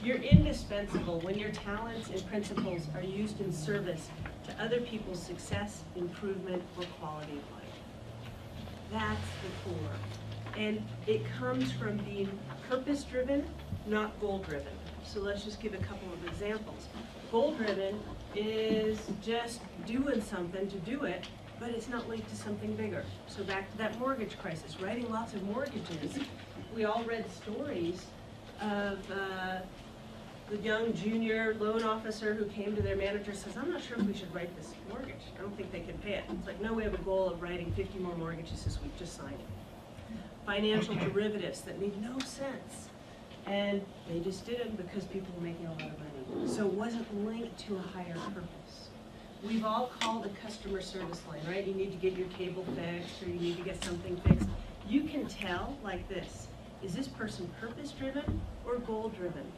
You're indispensable when your talents and principles are used in service to other people's success, improvement, or quality of life. That's the core. And it comes from being purpose-driven, not goal-driven. So let's just give a couple of examples. Goal-driven is just doing something to do it, but it's not linked to something bigger. So back to that mortgage crisis, writing lots of mortgages. We all read stories of the young junior loan officer who came to their manager and says, I'm not sure if we should write this mortgage. I don't think they can pay it. It's like, no, we have a goal of writing 50 more mortgages this week, just sign it. Financial derivatives that made no sense. And they just did them because people were making a lot of money. So it wasn't linked to a higher purpose. We've all called a customer service line, right? You need to get your cable fixed or you need to get something fixed. You can tell like this, is this person purpose-driven or goal-driven?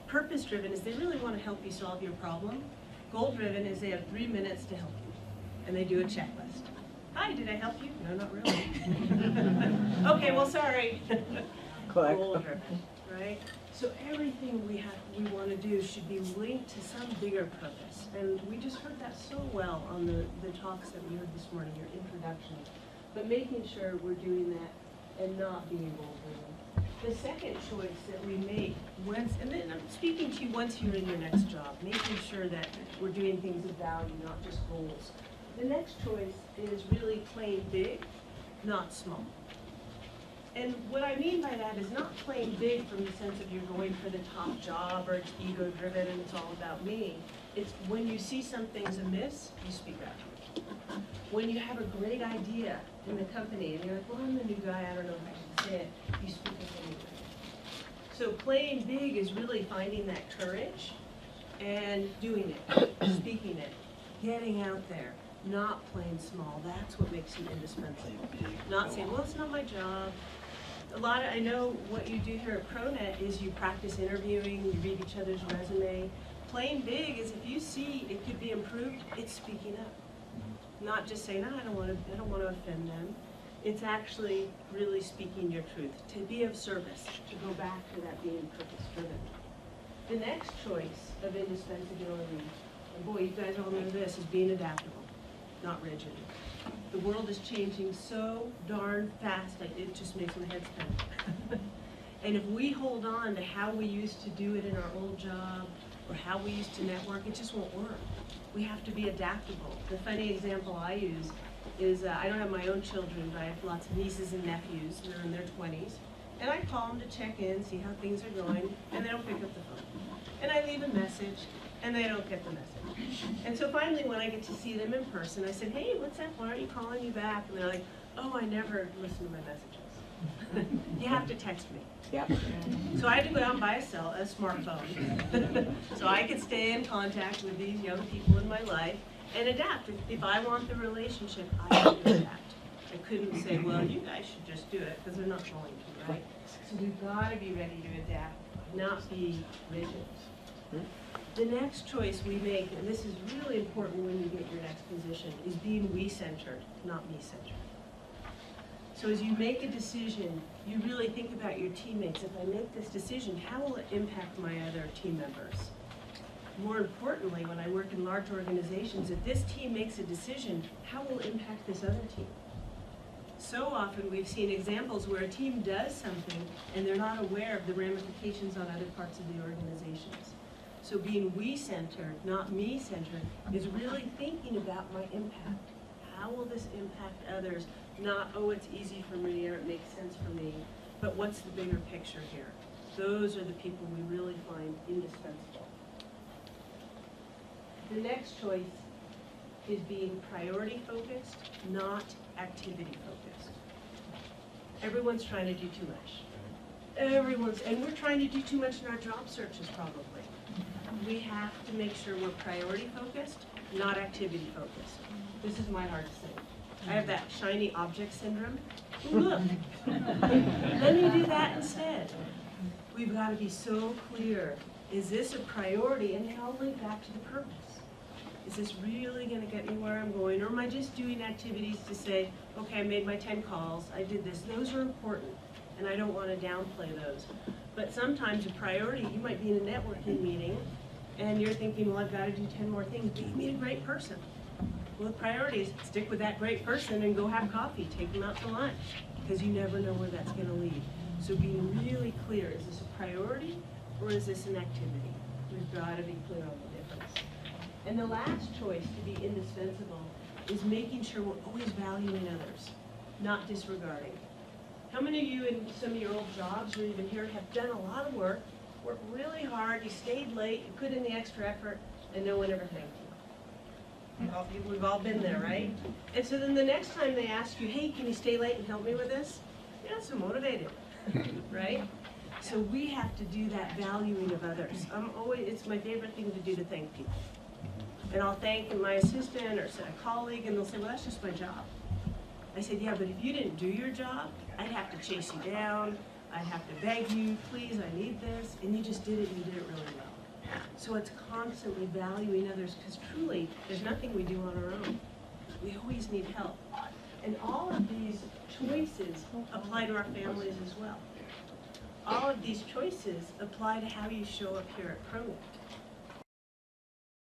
Purpose-driven is they really want to help you solve your problem. Goal-driven is they have 3 minutes to help you, and they do a checklist. Hi, did I help you? No, not really. Okay, well, sorry. Goal-driven, right? So everything we want to do should be linked to some bigger purpose. And we just heard that so well on the talks that we heard this morning, your introduction. But making sure we're doing that and not being goal-driven. The second choice that we make once, and then I'm speaking to you once you're in your next job, making sure that we're doing things of value, not just goals. The next choice is really playing big, not small. And what I mean by that is not playing big from the sense of you're going for the top job or it's ego-driven and it's all about me. It's when you see something's amiss, you speak up. When you have a great idea in the company and you're like, well, I'm the new guy, I don't know if I should say it, you speak up anyway. So playing big is really finding that courage and doing it, speaking it, getting out there, not playing small. That's what makes you indispensable. Not saying, well, it's not my job. I know what you do here at ProNet is you practice interviewing, you read each other's resume. Playing big is if you see it could be improved, it's speaking up. Not just saying, no, I don't want to offend them. It's actually really speaking your truth, to be of service, to go back to that being purpose-driven. The next choice of indispensability, and boy, you guys all know this, is being adaptable, not rigid. The world is changing so darn fast, it just makes my head spin. And if we hold on to how we used to do it in our old job, or how we used to network, it just won't work. We have to be adaptable. The funny example I use is I don't have my own children, but I have lots of nieces and nephews. They're in their 20s. And I call them to check in, see how things are going, and they don't pick up the phone. And I leave a message, and they don't get the message. And so finally, when I get to see them in person, I said, hey, what's up? Why aren't you calling me back? And they're like, oh, I never listen to my messages. You have to text me. Yep. So I had to go out and buy a smartphone so I could stay in contact with these young people in my life and adapt. If I want the relationship, I have to adapt. I couldn't say, well, you guys should just do it, because they're not going to, right? So we've got to be ready to adapt, not be rigid. The next choice we make, and this is really important when you get your next position, is being we-centered, not me-centered. So as you make a decision, you really think about your teammates. If I make this decision, how will it impact my other team members? More importantly, when I work in large organizations, if this team makes a decision, how will it impact this other team? So often we've seen examples where a team does something and they're not aware of the ramifications on other parts of the organizations. So being we-centered, not me-centered, is really thinking about my impact. How will this impact others? Not, oh, it's easy for me or it makes sense for me, but what's the bigger picture here? Those are the people we really find indispensable. The next choice is being priority focused, not activity focused. Everyone's trying to do too much. And we're trying to do too much in our job searches probably. We have to make sure we're priority focused, not activity focused. This is my hard thing. I have that shiny object syndrome. Ooh, look, let me do that instead. We've got to be so clear. Is this a priority? And then I'll link back to the purpose. Is this really going to get me where I'm going? Or am I just doing activities to say, okay, I made my 10 calls, I did this. Those are important, and I don't want to downplay those. But sometimes a priority, you might be in a networking meeting and you're thinking, well, I've got to do 10 more things, but you meet a great person. Well, the priority is stick with that great person and go have coffee, take them out to lunch, because you never know where that's going to lead. So being really clear, is this a priority or is this an activity? We've got to be clear on the difference. And the last choice to be indispensable is making sure we're always valuing others, not disregarding. How many of you in some of your old jobs or even here have done a lot of work, worked really hard, you stayed late, you put in the extra effort, and no one ever thanked you? We've all been there, right? And so then the next time they ask you, hey, can you stay late and help me with this? You're not so motivated, right? So we have to do that valuing of others. It's my favorite thing to do to thank people. And I'll thank my assistant or a colleague, and they'll say, well, that's just my job. I said, yeah, but if you didn't do your job, I'd have to chase you down, I'd have to beg you, please, I need this, and you just did it, and you did it really well. So it's constantly valuing others, because truly, there's nothing we do on our own. We always need help. And all of these choices apply to our families as well. All of these choices apply to how you show up here at ProNet.